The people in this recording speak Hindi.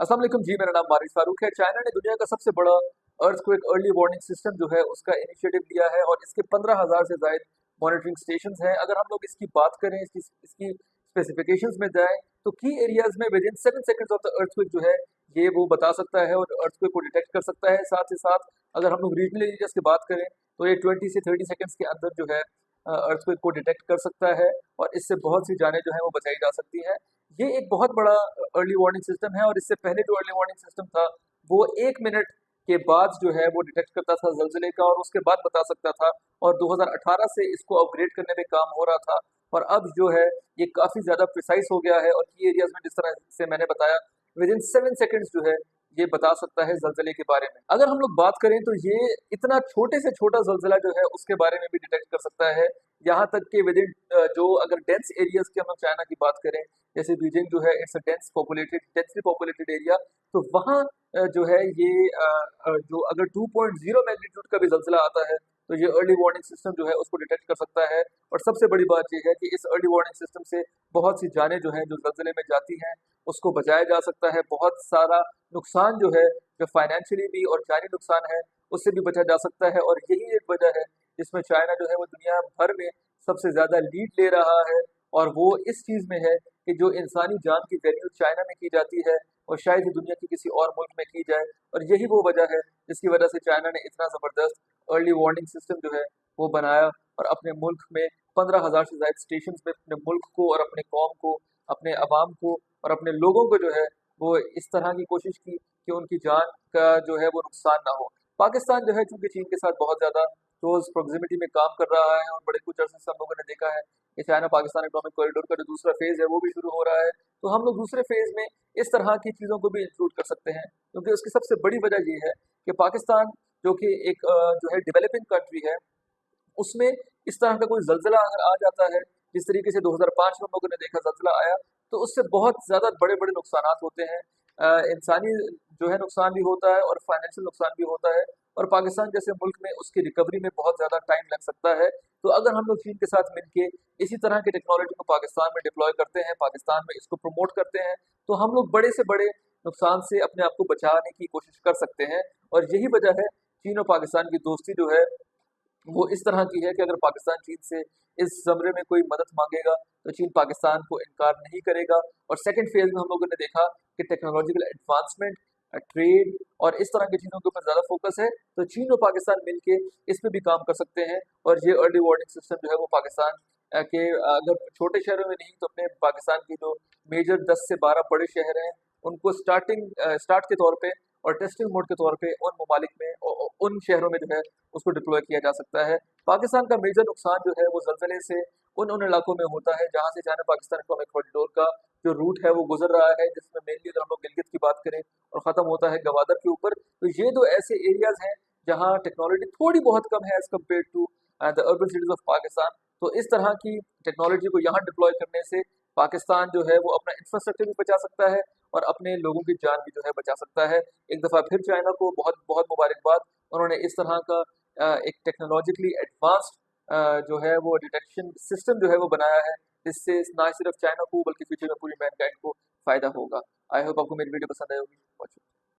अस्सलाम वालेकुम जी, मेरा नाम मारिस फारूक है। चाइना ने दुनिया का सबसे बड़ा अर्थक्वेक अर्ली वार्निंग सिस्टम जो है उसका इनिशिएटिव लिया है और इसके 15,000 से ज़ायद मॉनिटरिंग स्टेशंस हैं। अगर हम लोग इसकी बात करें, इसकी स्पेसिफिकेशंस में जाएं, तो की एरियाज में with in 7 seconds of the earthquake जो है ये वो बता सकता है और अर्थक्वेक को डिटेक्ट कर सकता है। साथ ही साथ अगर हम लोग रीजनल एरियाज की बात करें तो ये 20 से 30 सेकंड्स के अंदर जो है अर्थक्वेक को डिटेक्ट कर सकता है और इससे बहुत सी जानें जो है वो बचाई जा सकती हैं। ये एक बहुत बड़ा अर्ली वार्निंग सिस्टम है और इससे पहले जो अर्ली वार्निंग सिस्टम था वो 1 मिनट के बाद जो है वो डिटेक्ट करता था जल्जले का और उसके बाद बता सकता था। और 2018 से इसको अपग्रेड करने में काम हो रहा था और अब जो है ये काफी ज्यादा प्रिसाइज हो गया है और की एरियाज में जिस तरह से मैंने बताया विद इन 7 सेकेंड्स जो है ये बता सकता है जल्जले के बारे में। अगर हम लोग बात करें तो ये इतना छोटे से छोटा जल्जला जो है उसके बारे में भी डिटेक्ट कर सकता है। यहाँ तक कि विद इन जो अगर डेंस एरियाज की हम लोग चाइना की बात करें, जैसे बीजिंग जो है it's a densely populated area, तो वहाँ जो है ये जो अगर 2.0 मैग्नीट्यूड का भी जल्जला आता है तो ये अर्ली वार्निंग सिस्टम जो है उसको डिटेक्ट कर सकता है। और सबसे बड़ी बात यह है कि इस अर्ली वार्निंग सिस्टम से बहुत सी जानें जो हैं जो जल्जले में जाती हैं उसको बचाया जा सकता है। बहुत सारा नुकसान जो है, जो फाइनेंशियली भी और जानी नुकसान है, उससे भी बचा जा सकता है। और यही एक वजह है जिसमें चाइना जो है वो दुनिया भर में सबसे ज्यादा लीड ले रहा है और वो इस चीज में है कि जो इंसानी जान की वैल्यू चाइना में की जाती है और शायद ही दुनिया के किसी और मुल्क में की जाए। और यही वो वजह है जिसकी वजह से चाइना ने इतना जबरदस्त अर्ली वार्निंग सिस्टम जो है वो बनाया और अपने मुल्क में 15,000 से ज्यादा स्टेशन में अपने मुल्क को और अपने कौम को, अपने अवाम को और अपने लोगों को जो है वो इस तरह की कोशिश की कि उनकी जान का जो है वो नुकसान ना हो। पाकिस्तान जो है चूंकि चीन के साथ बहुत ज्यादा क्लोज प्रोक्सिमिटी में काम कर रहा है और बड़े कुछ अरसे से हम लोगों ने देखा है कि चाइना पाकिस्तान इकोनॉमिक कॉरिडोर का जो दूसरा फेज है वो भी शुरू हो रहा है, तो हम लोग दूसरे फेज में इस तरह की चीजों को भी इंक्लूड कर सकते हैं। क्योंकि उसकी सबसे बड़ी वजह ये है कि पाकिस्तान जो कि एक जो है डेवलपिंग कंट्री है, उसमें इस तरह का कोई ज़ल्ज़ला अगर आ जाता है, जिस तरीके से 2005 में हम लोगों ने देखा ज़ल्ज़ला आया, तो उससे बहुत ज़्यादा बड़े-बड़े नुकसानात होते हैं। इंसानी जो है नुकसान भी होता है और फाइनेंशियल नुकसान भी होता है और पाकिस्तान जैसे मुल्क में उसकी रिकवरी में बहुत ज़्यादा टाइम लग सकता है। तो अगर हम लोग चीन के साथ मिलके इसी तरह की टेक्नोलॉजी को पाकिस्तान में डिप्लॉय करते हैं, पाकिस्तान में इसको प्रमोट करते हैं, तो हम लोग बड़े से बड़े नुकसान से अपने आप को बचाने की कोशिश कर सकते हैं। और यही वजह है चीन और पाकिस्तान की दोस्ती जो है वो इस तरह की है कि अगर पाकिस्तान चीन से इस ज़मरे में कोई मदद मांगेगा तो चीन पाकिस्तान को इनकार नहीं करेगा। और सेकंड फेज में हम लोगों ने देखा कि टेक्नोलॉजिकल एडवांसमेंट, ट्रेड और इस तरह की चीज़ों के ऊपर ज़्यादा फोकस है, तो चीन और पाकिस्तान मिलके इस पे भी काम कर सकते हैं। और ये अर्ली वार्निंग सिस्टम जो है वो पाकिस्तान के अगर छोटे शहरों में नहीं तो अपने पाकिस्तान की जो मेजर 10 से 12 बड़े शहर हैं उनको स्टार्ट के तौर पे और टेस्टिंग मोड के तौर पे उन ममालिक में उन शहरों में जो है उसको डिप्लॉय किया जा सकता है। पाकिस्तान का मेजर नुकसान जो है वो ज़लज़ले से उन इलाकों में होता है जहाँ से चाइना पाकिस्तान इकोनॉमिक कॉरिडोर का जो रूट है वो गुजर रहा है, जिसमें मेनली अगर हम लोग गिलगित की बात करें और ख़त्म होता है गवादर के ऊपर। तो ये दो ऐसे एरियाज हैं जहाँ टेक्नोलॉजी थोड़ी बहुत कम है as compare to the urban cities of Pakistan. तो इस तरह की टेक्नोलॉजी को यहाँ डिप्लॉय करने से पाकिस्तान जो है वो अपना इंफ्रास्ट्रक्चर भी बचा सकता है और अपने लोगों की जान भी जो है बचा सकता है। एक दफ़ा फिर चाइना को बहुत बहुत मुबारकबाद, उन्होंने इस तरह का एक टेक्नोलॉजिकली एडवांस्ड जो है वो डिटेक्शन सिस्टम जो है वो बनाया है, जिससे ना सिर्फ चाइना को बल्कि फ्यूचर में पूरी मैनकाइंड को फायदा होगा। आई होप आपको मेरी वीडियो पसंद आई होगी।